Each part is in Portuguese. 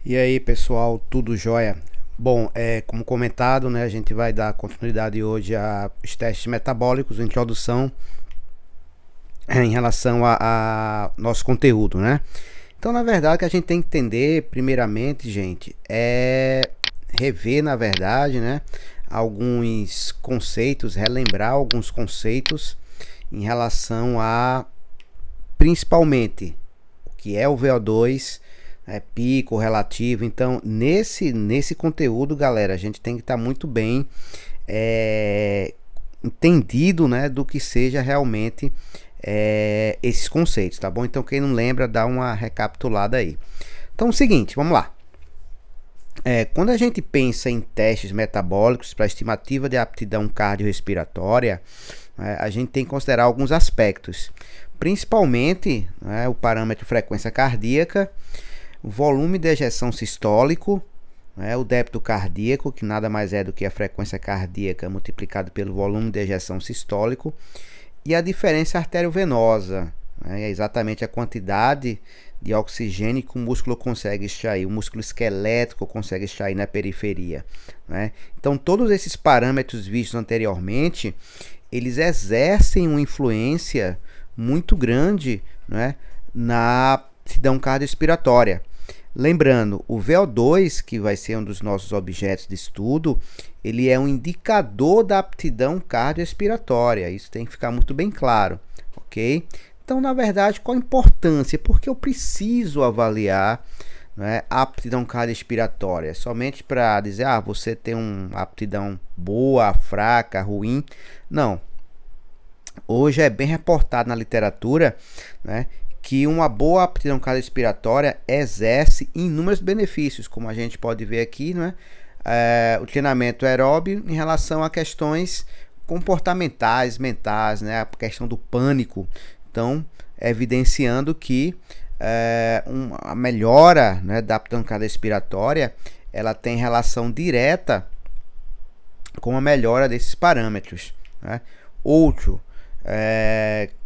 E aí, pessoal, tudo jóia? Bom, como comentado, né, a gente vai dar continuidade hoje aos testes metabólicos, introdução em relação a nosso conteúdo, né? Então, na verdade, o que a gente tem que entender, primeiramente, gente, é rever, na verdade, né, alguns conceitos, relembrar alguns conceitos em relação a, principalmente, o que é o VO2, pico, relativo. Então, nesse conteúdo, galera, a gente tem que estar muito bem entendido, né, do que seja realmente esses conceitos, tá bom? Então, quem não lembra, dá uma recapitulada aí. Então, é o seguinte, vamos lá. Quando a gente pensa em testes metabólicos para estimativa de aptidão cardiorrespiratória, a gente tem que considerar alguns aspectos, principalmente o parâmetro frequência cardíaca, o volume de ejeção sistólico, o débito cardíaco, que nada mais é do que a frequência cardíaca multiplicado pelo volume de ejeção sistólico, e a diferença arteriovenosa, é exatamente a quantidade de oxigênio que o músculo consegue extrair, o músculo esquelético consegue extrair na periferia. Então, todos esses parâmetros vistos anteriormente, eles exercem uma influência muito grande na aptidão cardiorrespiratória. Lembrando, o VO2, que vai ser um dos nossos objetos de estudo, ele é um indicador da aptidão cardiorrespiratória. Isso tem que ficar muito bem claro, ok? Então, na verdade, qual a importância? Porque eu preciso avaliar a aptidão cardiorrespiratória. Somente para dizer, você tem uma aptidão boa, fraca, ruim. Não. Hoje é bem reportado na literatura, que uma boa aptidão cardiorrespiratória exerce inúmeros benefícios, como a gente pode ver aqui, o treinamento aeróbio em relação a questões comportamentais, mentais, a questão do pânico. Então, evidenciando que a melhora da aptidão cardiorrespiratória, ela tem relação direta com a melhora desses parâmetros. Outro,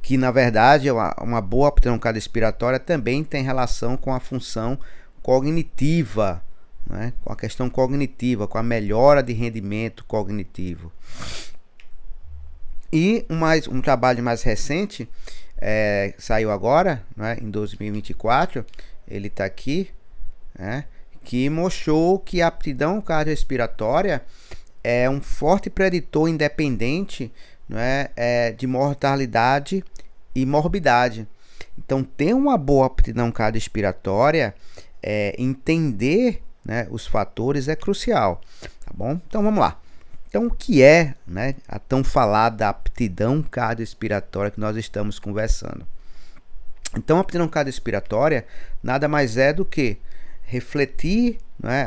que na verdade uma boa aptidão cardiorrespiratória também tem relação com a função cognitiva, com a questão cognitiva, com a melhora de rendimento cognitivo. E um trabalho mais recente, saiu agora, em 2024, ele está aqui, que mostrou que a aptidão cardiorrespiratória é um forte preditor independente de mortalidade e morbidade. Então, ter uma boa aptidão cardiorrespiratória, entender os fatores é crucial, tá bom? Então, vamos lá. Então, o que é a tão falada aptidão cardiorrespiratória que nós estamos conversando? Então, a aptidão cardiorrespiratória nada mais é do que refletir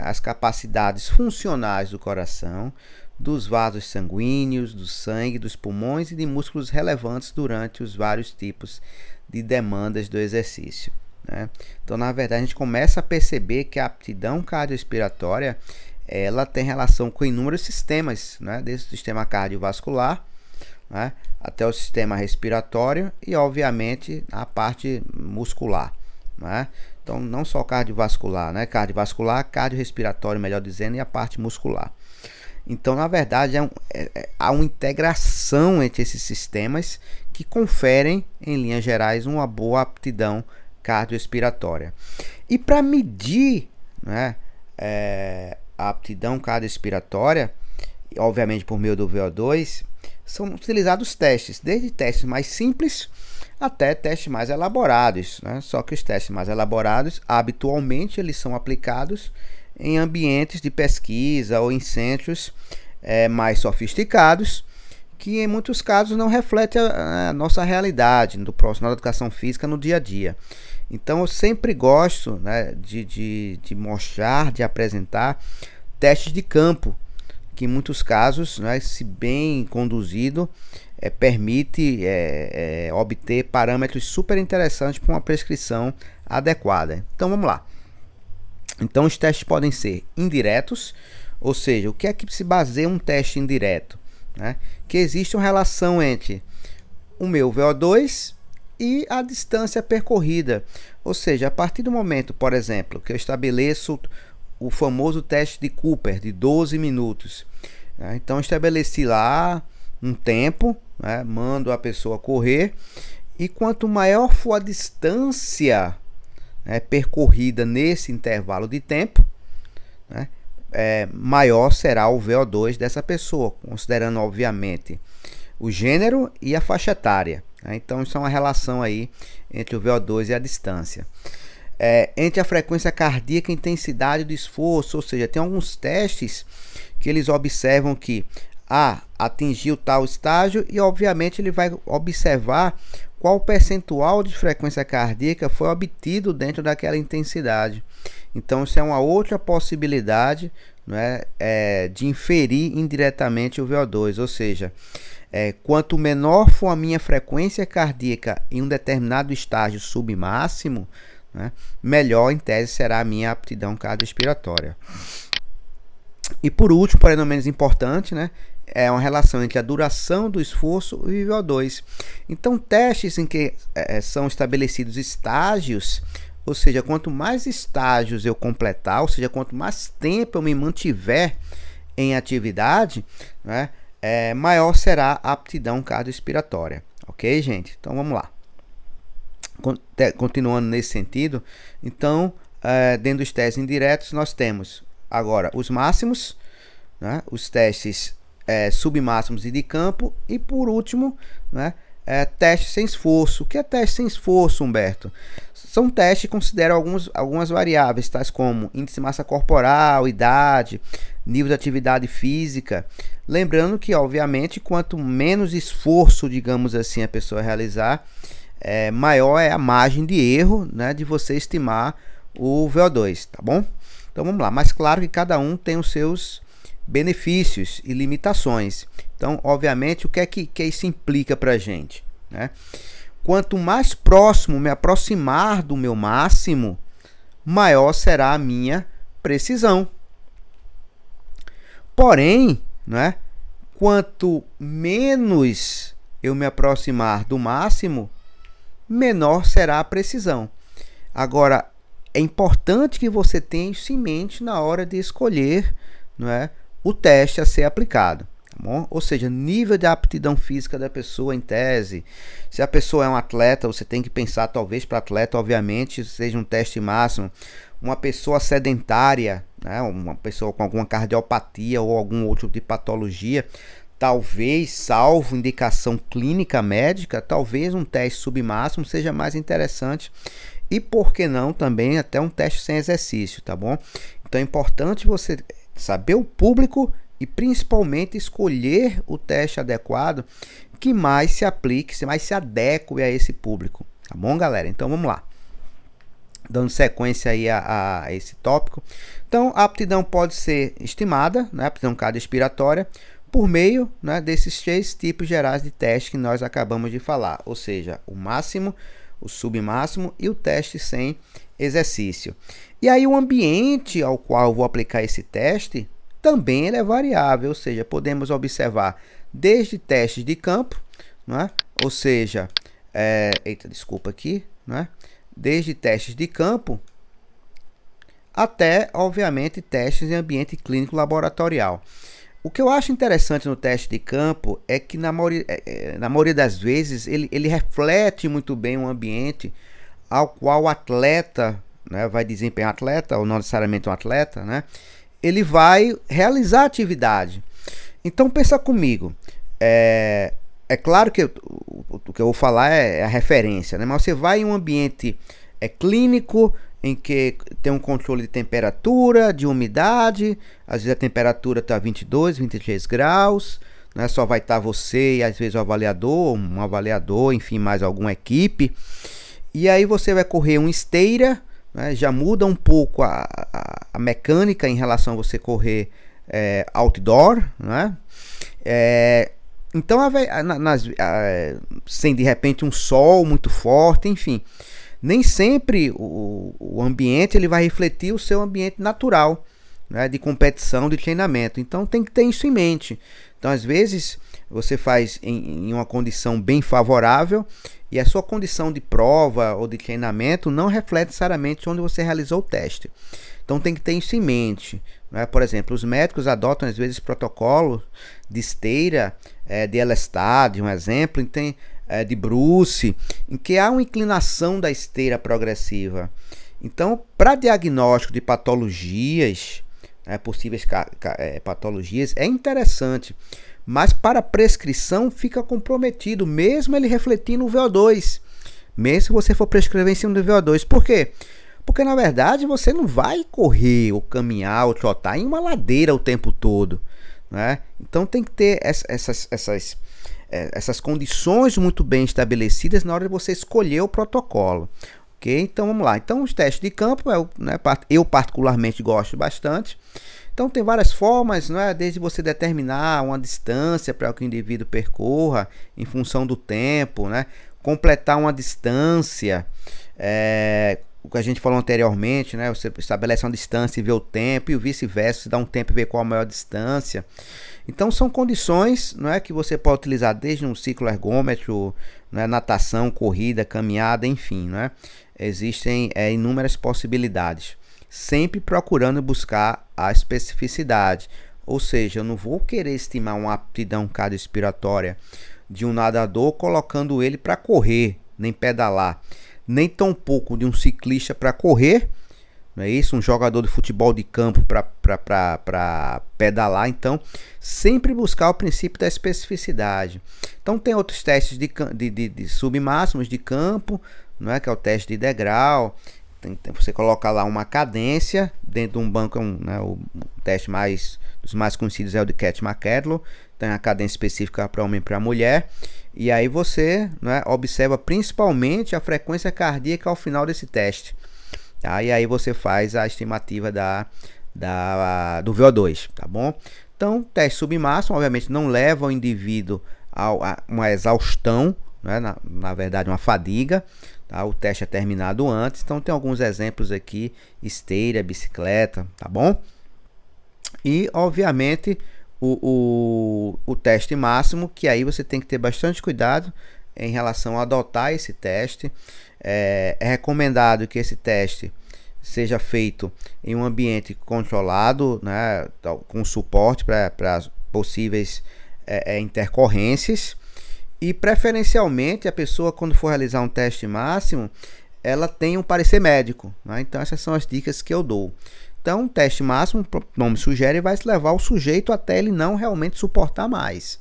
as capacidades funcionais do coração, dos vasos sanguíneos, do sangue, dos pulmões e de músculos relevantes durante os vários tipos de demandas do exercício. Então, na verdade, a gente começa a perceber que a aptidão cardiorrespiratória ela tem relação com inúmeros sistemas, desde o sistema cardiovascular até o sistema respiratório e, obviamente, a parte muscular. Então, não só cardiovascular, cardiovascular, cardiorrespiratório, melhor dizendo, e a parte muscular. Então, na verdade, há uma integração entre esses sistemas que conferem, em linhas gerais, uma boa aptidão cardiorrespiratória. E para medir a aptidão cardiorrespiratória, obviamente por meio do VO2, são utilizados testes, desde testes mais simples até testes mais elaborados. Só que os testes mais elaborados, habitualmente, eles são aplicados em ambientes de pesquisa ou em centros mais sofisticados, que em muitos casos não refletem a nossa realidade do profissional da educação física no dia a dia. Então, eu sempre gosto de mostrar, de apresentar testes de campo, que em muitos casos, se bem conduzido, permite obter parâmetros super interessantes para uma prescrição adequada. Então, vamos lá. Então, os testes podem ser indiretos, ou seja, o que é que se baseia um teste indireto? Que existe uma relação entre o meu VO2 e a distância percorrida. Ou seja, a partir do momento, por exemplo, que eu estabeleço o famoso teste de Cooper de 12 minutos. Né? Então, estabeleci lá um tempo, né? Mando a pessoa correr, e quanto maior for a distância, né, percorrida nesse intervalo de tempo, né, maior será o VO2 dessa pessoa, considerando, obviamente, o gênero e a faixa etária. Né? Então, isso é uma relação aí entre o VO2 e a distância. Entre a frequência cardíaca e a intensidade do esforço, ou seja, tem alguns testes que eles observam que atingiu tal estágio, e obviamente ele vai observar qual percentual de frequência cardíaca foi obtido dentro daquela intensidade. Então, isso é uma outra possibilidade, né, de inferir indiretamente o VO2, ou seja, quanto menor for a minha frequência cardíaca em um determinado estágio submáximo, né, melhor em tese será a minha aptidão cardiorrespiratória. E por último, porém não menos importante, né, é uma relação entre a duração do esforço e o VO2. Então, testes em que são estabelecidos estágios, ou seja, quanto mais estágios eu completar, ou seja, quanto mais tempo eu me mantiver em atividade, né, maior será a aptidão cardiorrespiratória. Ok, gente? Então, vamos lá. Continuando nesse sentido, então, dentro dos testes indiretos, nós temos agora os máximos, né, os testes submáximos e de campo, e por último, né, teste sem esforço. O que é teste sem esforço, Humberto? São testes que consideram algumas variáveis, tais como índice de massa corporal, idade, nível de atividade física. Lembrando que, obviamente, quanto menos esforço, digamos assim, a pessoa realizar, maior é a margem de erro, né, de você estimar o VO2, tá bom? Então vamos lá, mas claro que cada um tem os seus benefícios e limitações. Então, obviamente, o que é que isso implica para a gente, né? Quanto mais próximo me aproximar do meu máximo, maior será a minha precisão. Porém, né, quanto menos eu me aproximar do máximo, menor será a precisão. Agora, é importante que você tenha isso em mente na hora de escolher, não é, o teste a ser aplicado. Tá bom? Ou seja, nível de aptidão física da pessoa em tese. Se a pessoa é um atleta, você tem que pensar, talvez para atleta, obviamente, seja um teste máximo. Uma pessoa sedentária, né, uma pessoa com alguma cardiopatia ou algum outro tipo de patologia, talvez, salvo indicação clínica médica, talvez um teste submáximo seja mais interessante. E por que não também até um teste sem exercício, tá bom? Então é importante você saber o público e principalmente escolher o teste adequado que mais se aplique, que mais se adeque a esse público, tá bom, galera? Então vamos lá. Dando sequência aí a esse tópico. Então a aptidão pode ser estimada, né, a aptidão cardiorrespiratória, por meio, né, desses 3 tipos gerais de teste que nós acabamos de falar, ou seja, o máximo, o submáximo e o teste sem exercício. E aí o ambiente ao qual eu vou aplicar esse teste também ele é variável, ou seja, podemos observar desde testes de campo, né? Ou seja, desculpa aqui, né? Desde testes de campo até, obviamente, testes em ambiente clínico laboratorial. O que eu acho interessante no teste de campo é que na maioria das vezes ele reflete muito bem o ambiente ao qual o atleta, né, vai desempenhar, atleta ou não necessariamente um atleta, né, ele vai realizar a atividade. Então pensa comigo, é claro que o que eu vou falar é a referência, né, mas você vai em um ambiente clínico, em que tem um controle de temperatura, de umidade, às vezes a temperatura está 22, 23 graus, né? Só vai estar você e às vezes o avaliador, um avaliador, enfim, mais alguma equipe. E aí você vai correr uma esteira, né? Já muda um pouco a mecânica em relação a você correr outdoor, né? Então, sem de repente um sol muito forte, enfim. Nem sempre o ambiente ele vai refletir o seu ambiente natural, né, de competição, de treinamento. Então tem que ter isso em mente. Então, às vezes, você faz em uma condição bem favorável e a sua condição de prova ou de treinamento não reflete necessariamente onde você realizou o teste. Então, tem que ter isso em mente. Né? Por exemplo, os médicos adotam, às vezes, protocolos de esteira, de Elestad, um exemplo, de Bruce, em que há uma inclinação da esteira progressiva. Então, para diagnóstico de patologias, possíveis patologias, é interessante, mas para prescrição fica comprometido, mesmo ele refletindo o VO2, mesmo se você for prescrever em cima do VO2. Por quê? Porque na verdade você não vai correr, ou caminhar, ou trotar em uma ladeira o tempo todo, né? Então tem que ter essas condições muito bem estabelecidas na hora de você escolher o protocolo. Ok? Então vamos lá. Então os testes de campo, eu particularmente gosto bastante. Então tem várias formas, né? Desde você determinar uma distância para que o indivíduo percorra em função do tempo, né? Completar uma distância, o que a gente falou anteriormente, né? Você estabelece uma distância e vê o tempo, e o vice-versa, você dá um tempo e vê qual a maior distância. Então são condições, não é, que você pode utilizar desde um ciclo ergômetro, né, natação, corrida, caminhada, enfim, né? Existem inúmeras possibilidades, sempre procurando buscar a especificidade. Ou seja, eu não vou querer estimar uma aptidão cardiorrespiratória de um nadador colocando ele para correr, nem pedalar, nem tampouco de um ciclista para correr, não é isso? Um jogador de futebol de campo para pedalar. Então, sempre buscar o princípio da especificidade. Então, tem outros testes de submáximos de campo, não é? Que é o teste de degrau. Você coloca lá uma cadência dentro de um banco, o teste dos mais conhecidos é o de Catch-McCandless, tem a cadência específica para homem e para mulher, e aí você, né, observa principalmente a frequência cardíaca ao final desse teste, tá? E aí você faz a estimativa do VO2, tá bom? Então, teste submáximo, obviamente, não leva o indivíduo a uma exaustão, né, na verdade, uma fadiga. O teste é terminado antes. Então tem alguns exemplos aqui: esteira, bicicleta, tá bom? E obviamente o teste máximo, que aí você tem que ter bastante cuidado em relação a adotar esse teste. É recomendado que esse teste seja feito em um ambiente controlado, né, com suporte para possíveis intercorrências. E preferencialmente a pessoa, quando for realizar um teste máximo, ela tem um parecer médico, né? Então essas são as dicas que eu dou. Então um teste máximo, o nome sugere, vai levar o sujeito até ele não realmente suportar mais,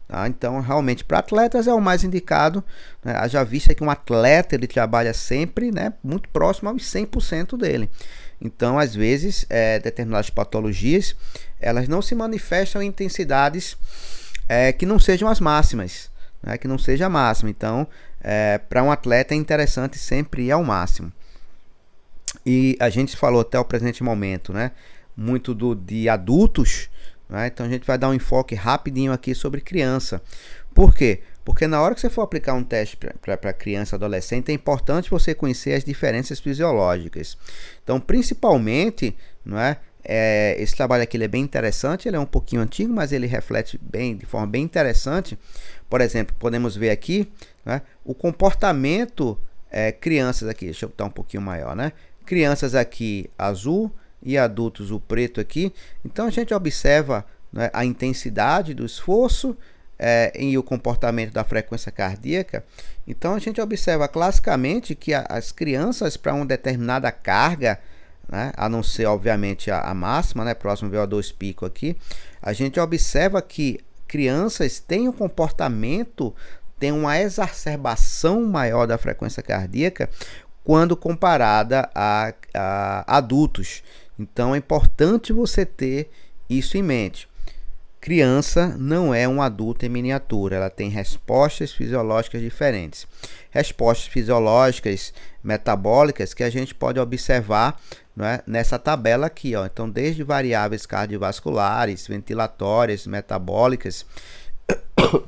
tá? Então realmente para atletas é o mais indicado, né? Haja vista que um atleta ele trabalha sempre, né, muito próximo aos 100% dele. Então às vezes determinadas patologias elas não se manifestam em intensidades que não sejam as máximas, né, que não seja máximo. Então, para um atleta é interessante sempre ir ao máximo. E a gente falou até o presente momento, né, muito de adultos, né, então a gente vai dar um enfoque rapidinho aqui sobre criança. Por quê? Porque na hora que você for aplicar um teste para criança e adolescente, é importante você conhecer as diferenças fisiológicas. Então, principalmente, não é? Esse trabalho aqui ele é bem interessante, ele é um pouquinho antigo, mas ele reflete bem, de forma bem interessante. Por exemplo, podemos ver aqui, né, o comportamento crianças aqui, deixa eu botar um pouquinho maior, né? Crianças aqui azul e adultos o preto aqui. Então a gente observa, né, a intensidade do esforço e o comportamento da frequência cardíaca. Então a gente observa classicamente que as crianças para uma determinada carga, né, a não ser obviamente a máxima, né, próximo VO2 pico aqui, a gente observa que crianças têm um comportamento, têm uma exacerbação maior da frequência cardíaca quando comparada a adultos. Então é importante você ter isso em mente. Criança não é um adulto em miniatura, ela tem respostas fisiológicas diferentes. Respostas fisiológicas metabólicas que a gente pode observar, né, nessa tabela aqui, ó. Então, desde variáveis cardiovasculares, ventilatórias, metabólicas,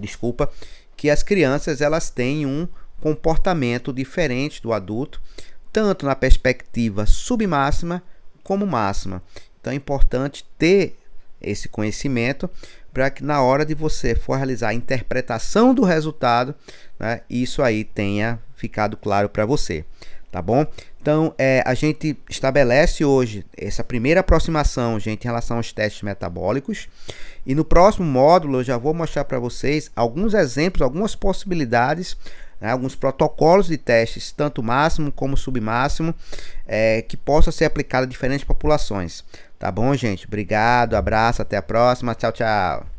desculpa, que as crianças elas têm um comportamento diferente do adulto, tanto na perspectiva submáxima como máxima. Então é importante ter esse conhecimento para que na hora de você for realizar a interpretação do resultado, né, isso aí tenha ficado claro para você, tá bom? Então, a gente estabelece hoje essa primeira aproximação, gente, em relação aos testes metabólicos. E no próximo módulo eu já vou mostrar para vocês alguns exemplos, algumas possibilidades, né, alguns protocolos de testes, tanto máximo como submáximo, que possam ser aplicados a diferentes populações. Tá bom, gente? Obrigado, abraço, até a próxima. Tchau, tchau.